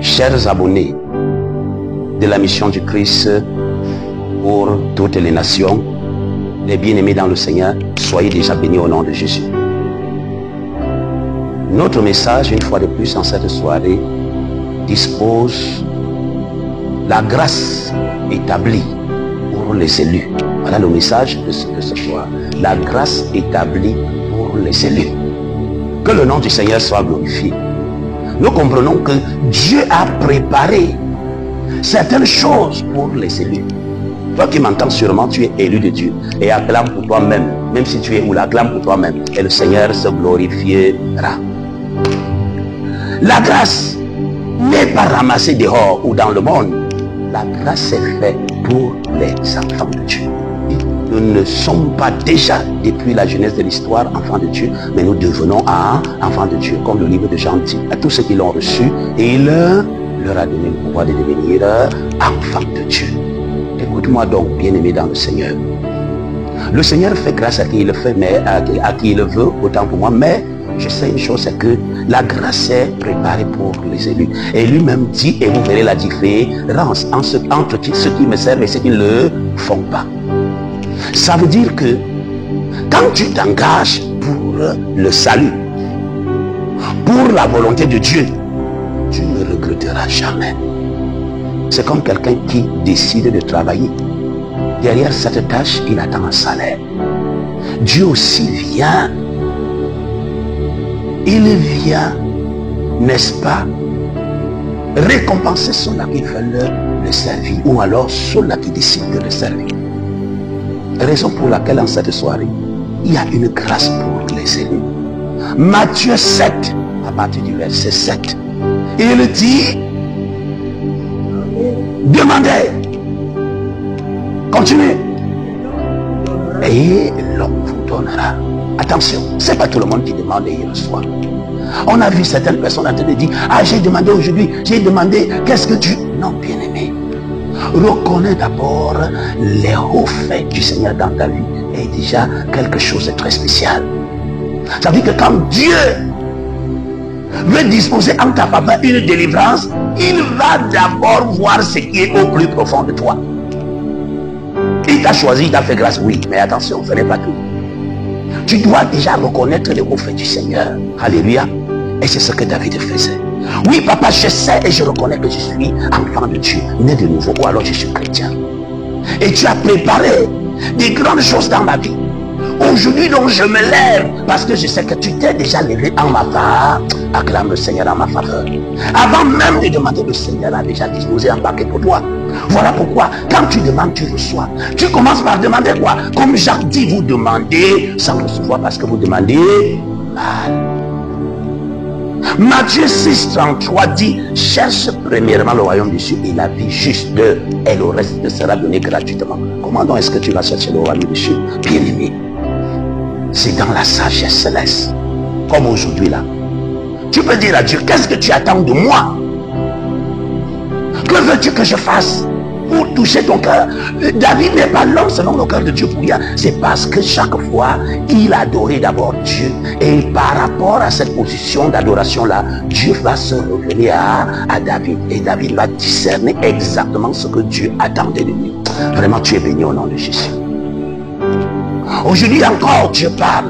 Chers abonnés de la mission du Christ pour toutes les nations, les bien-aimés dans le Seigneur, soyez déjà bénis au nom de Jésus. Notre message, une fois de plus en cette soirée, dispose la grâce établie pour les élus. Voilà le message de ce soir. La grâce établie pour les élus. Que le nom du Seigneur soit glorifié. Nous comprenons que Dieu a préparé certaines choses pour les élus. Toi qui m'entends sûrement, tu es élu de Dieu et acclame pour toi-même, même si tu es où l'acclame pour toi-même, et le Seigneur se glorifiera. La grâce n'est pas ramassée dehors ou dans le monde. La grâce est faite pour les enfants de Dieu. Nous ne sommes pas déjà, depuis la jeunesse de l'histoire, enfants de Dieu, mais nous devenons enfants de Dieu, comme le livre de Jean dit. À tous ceux qui l'ont reçu, et il leur a donné le pouvoir de devenir enfants de Dieu. Écoute-moi donc, bien-aimé dans le Seigneur. Le Seigneur fait grâce à qui il le fait, mais à qui il le veut, autant pour moi, mais je sais une chose, c'est que la grâce est préparée pour les élus. Et lui-même dit, et vous verrez la différence entre ceux qui me servent et ceux qui ne le font pas. Ça veut dire que quand tu t'engages pour le salut, pour la volonté de Dieu, tu ne regretteras jamais. C'est comme quelqu'un qui décide de travailler. Derrière cette tâche, il attend un salaire. Dieu aussi vient. Il vient, n'est-ce pas, récompenser ceux-là qui veulent le servir, ou alors ceux-là qui décident de le servir. Raison pour laquelle en cette soirée, il y a une grâce pour les élus. Matthieu 7, à partir du verset 7, il dit, demandez, continuez, et l'homme vous donnera. Attention, c'est pas tout le monde qui demande et il reçoit. On a vu certaines personnes en train de dire, ah, j'ai demandé aujourd'hui, j'ai demandé, qu'est-ce que tu... Non, bien-aimé, reconnais d'abord les hauts faits du Seigneur dans ta vie est déjà quelque chose de très spécial. Ça veut dire que quand Dieu veut disposer en ta faveur une délivrance, il va d'abord voir ce qui est au plus profond de toi. Il t'a choisi, il t'a fait grâce, oui, mais attention, ce n'est pas tout. Tu dois déjà reconnaître les hauts faits du Seigneur. Alléluia. Et c'est ce que David faisait. Oui, papa, je sais et je reconnais que je suis enfant de Dieu, né de nouveau, ou alors je suis chrétien. Et tu as préparé des grandes choses dans ma vie. Aujourd'hui, donc, je me lève parce que je sais que tu t'es déjà levé en ma faveur. Acclame le Seigneur en ma faveur. Avant même de demander, le Seigneur a déjà disposé un paquet pour toi. Voilà pourquoi, quand tu demandes, tu reçois. Tu commences par demander quoi? Comme Jacques dit, vous demandez sans recevoir parce que vous demandez mal. Matthieu 6, 33 dit, cherche premièrement le royaume des cieux et la vie juste, et le reste te sera donné gratuitement. Comment donc est-ce que tu vas chercher le royaume des cieux? Bien-aimé, c'est dans la sagesse céleste. Comme aujourd'hui là. Tu peux dire à Dieu, qu'est-ce que tu attends de moi? Que veux-tu que je fasse pour toucher ton cœur? David n'est pas l'homme selon le cœur de Dieu pour rien. C'est parce que chaque fois, il adorait d'abord Dieu. Et par rapport à cette position d'adoration-là, Dieu va se révéler à David. Et David va discerner exactement ce que Dieu attendait de lui. Vraiment, tu es béni au nom de Jésus. Aujourd'hui encore, Dieu parle.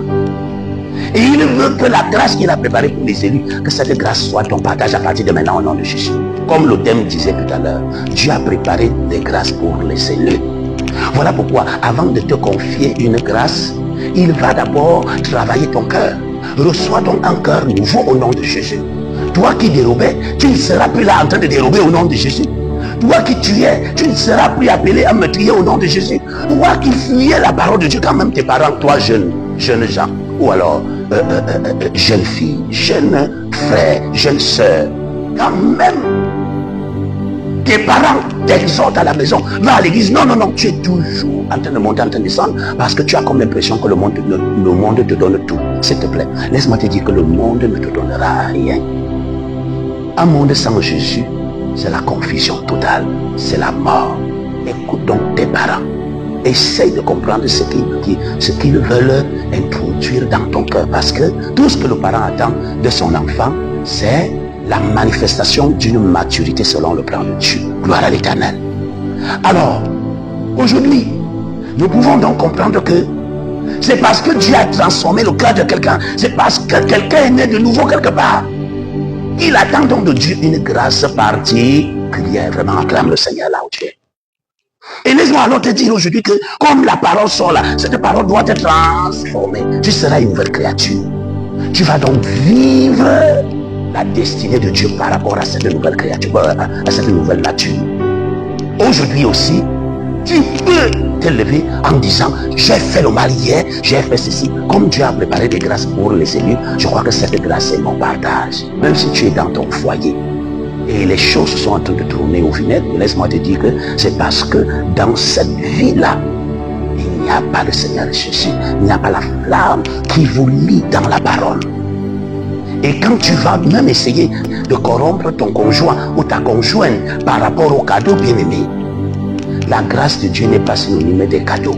Et il veut que la grâce qu'il a préparée pour les élus, que cette grâce soit ton partage à partir de maintenant au nom de Jésus. Comme le thème disait tout à l'heure, Dieu a préparé des grâces pour les élus. Voilà pourquoi, avant de te confier une grâce, il va d'abord travailler ton cœur. Reçois donc un cœur nouveau au nom de Jésus. Toi qui dérobais, tu ne seras plus là en train de dérober au nom de Jésus. Toi qui tuais, tu ne seras plus appelé à meurtrier au nom de Jésus. Toi qui fuyais la parole de Dieu quand même tes parents, toi jeune gens, ou alors jeune fille, jeune frère, jeune soeur, quand même tes parents t'exhortent à la maison, va à l'église, non, tu es toujours en train de monter, en train de descendre, parce que tu as comme l'impression que le monde te donne tout. S'il te plaît, laisse-moi te dire que le monde ne te donnera rien. Un monde sans Jésus, c'est la confusion totale, c'est la mort. Écoute donc tes parents. Essaye de comprendre ce qu'ils veulent introduire dans ton cœur. Parce que tout ce que le parent attend de son enfant, c'est la manifestation d'une maturité selon le plan de Dieu. Gloire à l'Éternel. Alors, aujourd'hui, nous pouvons donc comprendre que c'est parce que Dieu a transformé le cœur de quelqu'un, c'est parce que quelqu'un est né de nouveau quelque part. Il attend donc de Dieu une grâce particulière. Vraiment, acclame le Seigneur là où tu es. Et laisse-moi alors te dire aujourd'hui que comme la parole sort là, cette parole doit être transformée. Tu seras une nouvelle créature. Tu vas donc vivre la destinée de Dieu par rapport à cette nouvelle créature, à cette nouvelle nature. Aujourd'hui aussi, tu peux te lever en disant, j'ai fait le mal hier, j'ai fait ceci. Comme Dieu a préparé des grâces pour les élus, je crois que cette grâce est mon partage. Même si tu es dans ton foyer et les choses sont en train de tourner au vinaigre, laisse-moi te dire que c'est parce que dans cette vie-là, il n'y a pas le Seigneur Jésus, il n'y a pas la flamme qui vous lie dans la parole. Et quand tu vas même essayer de corrompre ton conjoint ou ta conjointe par rapport au cadeau bien-aimé, la grâce de Dieu n'est pas synonyme des cadeaux.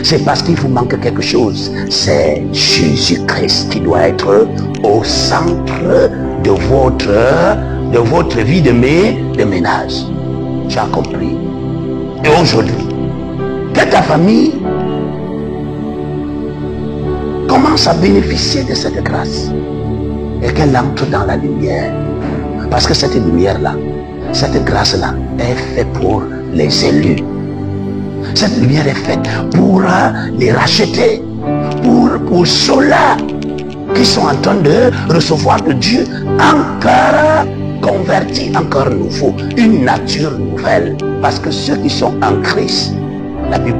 C'est parce qu'il vous manque quelque chose. C'est Jésus-Christ qui doit être au centre de votre vie de ménage. Tu as compris. Et aujourd'hui, que ta famille commence à bénéficier de cette grâce et qu'elle entre dans la lumière. Parce que cette lumière-là, cette grâce-là est faite pour les élus. Cette lumière est faite pour les racheter, pour ceux-là qui sont en train de recevoir de Dieu un cœur converti, un cœur nouveau, une nature nouvelle. Parce que ceux qui sont en Christ, la Bible